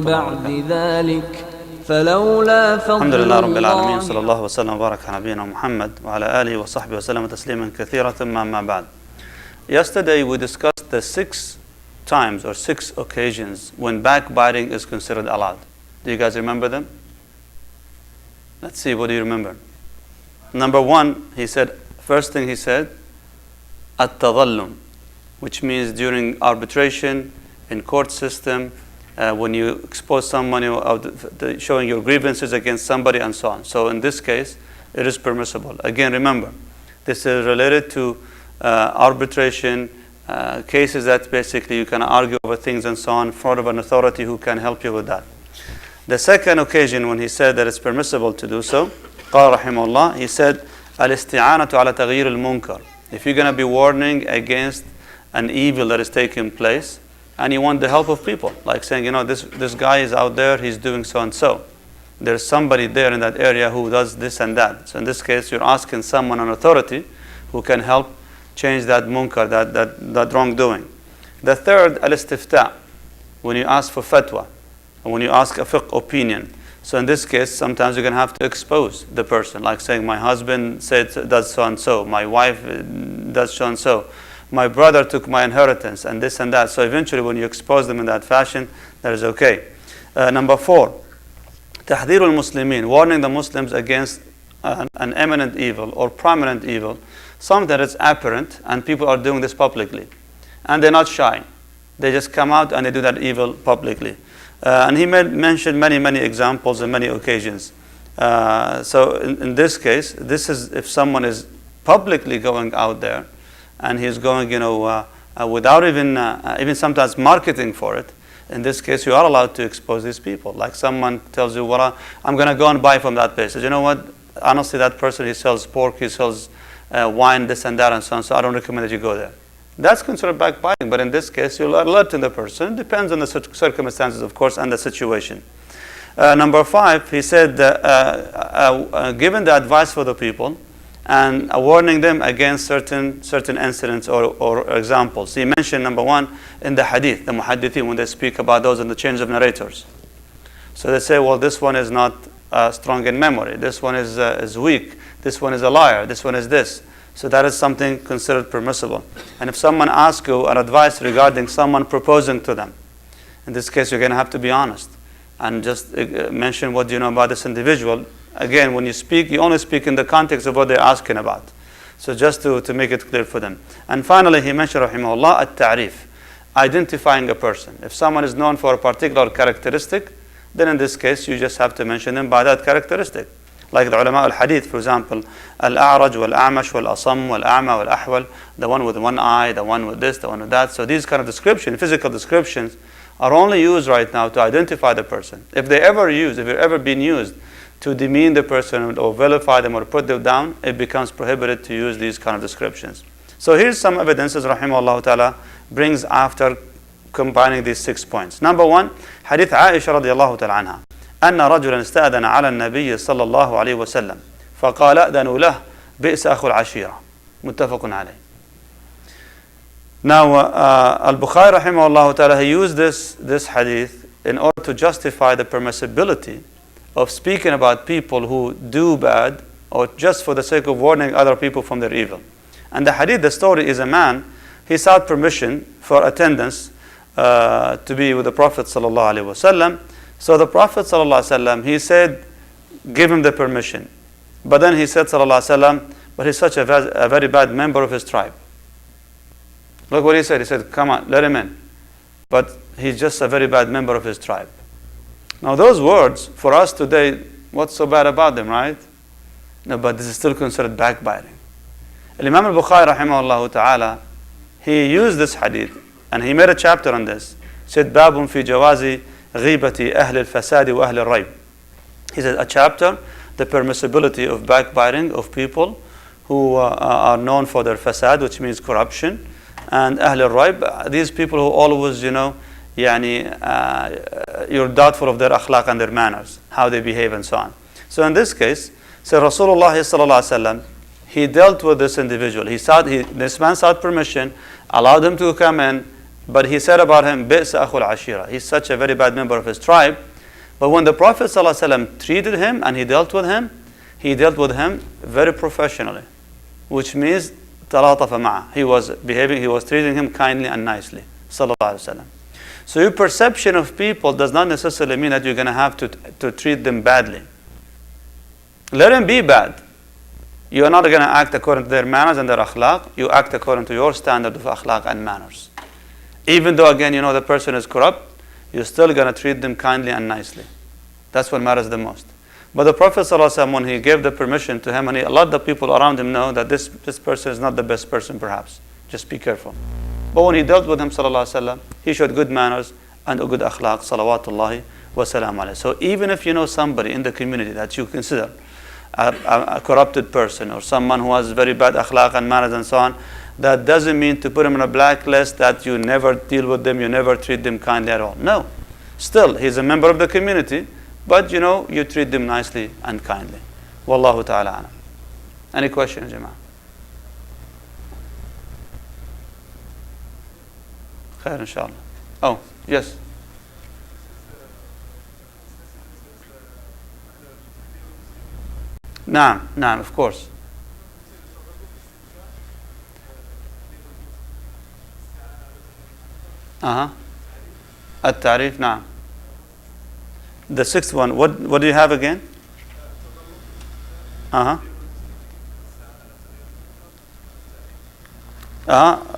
بعد ذلك فلولا فضل الحمد لله رب العالمين الله صلى الله وسلم وبارك على نبينا محمد وعلى آله وصحبه وسلم تسليما كثيرا ثم أما بعد. Yesterday we discussed the 6 times or 6 occasions when backbiting is considered allowed. Do you guys remember them? Let's see, what do you remember? Number 1, he said, first thing he said, at-tadhallum, which means during arbitration, in court system, when you expose someone, showing your grievances against somebody and so on. So in this case, it is permissible. Again, remember, this is related to arbitration, cases that basically you can argue over things and so on in front of an authority who can help you with that. The second occasion when he said that it's permissible to do so, قال رحمه الله, he said, الاستعانة على تغيير المنكر. If you're going to be warning against an evil that is taking place, and you want the help of people, like saying, this guy is out there, he's doing so and so. There's somebody there in that area who does this and that. So in this case, you're asking someone, an authority, who can help change that munkar, that wrongdoing. The third, al-istifta, when you ask for fatwa, when you ask a fiqh opinion. So in this case, sometimes you're going to have to expose the person, like saying, my husband does so and so, my wife does so and so, my brother took my inheritance, and this and that. So eventually when you expose them in that fashion, that is okay. Number 4, تحذير المسلمين, warning the Muslims against an eminent evil or prominent evil, something that is apparent and people are doing this publicly. And they're not shy. They just come out and they do that evil publicly. And he mentioned many examples and many occasions. So in this case, this is if someone is publicly going out there and he's going, without even sometimes marketing for it. In this case, you are allowed to expose these people. Like someone tells you, well, I'm going to go and buy from that place. So you know what? Honestly, that person, he sells pork, he sells wine, this and that, and so on. So I don't recommend that you go there. That's considered backbiting. But in this case, you're alerting the person. It depends on the circumstances, of course, and the situation. Number 5, he said, giving the advice for the people and warning them against certain incidents or examples. He mentioned number 1 in the hadith, the muhaddithin, when they speak about those in the chains of narrators. So they say, well, this one is not strong in memory. This one is weak. This one is a liar. This one is this. So that is something considered permissible. And if someone asks you an advice regarding someone proposing to them, in this case, you're going to have to be honest and just mention what you know about this individual. Again, when you speak, you only speak in the context of what they're asking about. So just to make it clear for them. And finally, he mentioned, rahimahullah, at-ta'rif, identifying a person. If someone is known for a particular characteristic, then in this case, you just have to mention them by that characteristic. Like the ulama al-hadith, for example, al-a'raj, wal-a'mash, wal-asam, wal-a'ma, wal-ahwal, the one with one eye, the one with this, the one with that. So these kind of descriptions, physical descriptions, are only used right now to identify the person. If they've ever been used to demean the person or vilify them or put them down, it becomes prohibited to use these kind of descriptions. So here's some evidences, rahimahullah ta'ala, brings after combining these 6 points. Number 1, hadith Aisha radiallahu ta'ala anha. أن رجلا استأذن على النبي صلى الله عليه وسلم فقال أذنوا له بئس أخو العشيرة متفق عليه. Now Al-Bukhari rahimahullah ta'ala, he used this hadith in order to justify the permissibility of speaking about people who do bad or just for the sake of warning other people from their evil. And the hadith, the story is a man, he sought permission for attendance to be with the Prophet sallallahu alaihi wasallam. So the Prophet ﷺ, he said, give him the permission. But then he said, ﷺ, but he's such a very bad member of his tribe. Look what he said. He said, come on, let him in. But he's just a very bad member of his tribe. Now those words, for us today, what's so bad about them, right? No, but this is still considered backbiting. Imam al-Bukhari, rahimahullah ta'ala, he used this hadith, and he made a chapter on this. He said, Babun fi jawazi غيبة أهل الفساد وأهل الريب. He said a chapter, the permissibility of backbiting of people who are known for their fasad, which means corruption, and أهل الريب, these people who always, you're doubtful of their akhlaq and their manners, how they behave and so on. So in this case, Rasulullah sallallahu alaihi wasallam, he dealt with this individual. This man sought permission, allowed him to come in, But he said about him, بئس أخو العشيرة. He's such a very bad member of his tribe. But when the Prophet ﷺ treated him and he dealt with him very professionally, which means تلاطف معه. He was treating him kindly and nicely. صلى الله عليه وسلم. So your perception of people does not necessarily mean that you're going to have to treat them badly. Let them be bad. You are not going to act according to their manners and their akhlaq. You act according to your standard of akhlaq and manners. Even though, again, you know the person is corrupt, you're still going to treat them kindly and nicely. That's what matters the most. But the Prophet ﷺ, when he gave the permission to him, and he let the people around him know that this person is not the best person perhaps. Just be careful. But when he dealt with him, ﷺ, he showed good manners and a good akhlaq, salawatullahi wa salam alayhi. So even if you know somebody in the community that you consider a corrupted person or someone who has very bad akhlaq and manners and so on, that doesn't mean to put him on a blacklist, that you never deal with them, you never treat them kindly at all. No. Still, he's a member of the community, but you know, you treat them nicely and kindly. Wallahu ta'ala alam. Any questions, Jama'ah? Khair, inshallah. Oh, yes. Naam, of course. At-Ta'rif, naam. The sixth one, what do you have again?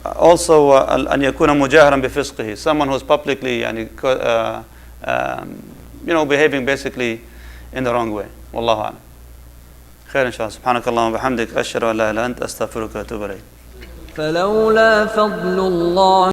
Also, أن يكون مجاهرا بفسقه. Someone who's publicly, behaving basically in the wrong way. والله أعلم. خير إن شاء الله. سبحانك اللهم وبحمدك أشهد أن لا إله إلا أنت أستغفرك وأتوب إليك. فلولا فضل الله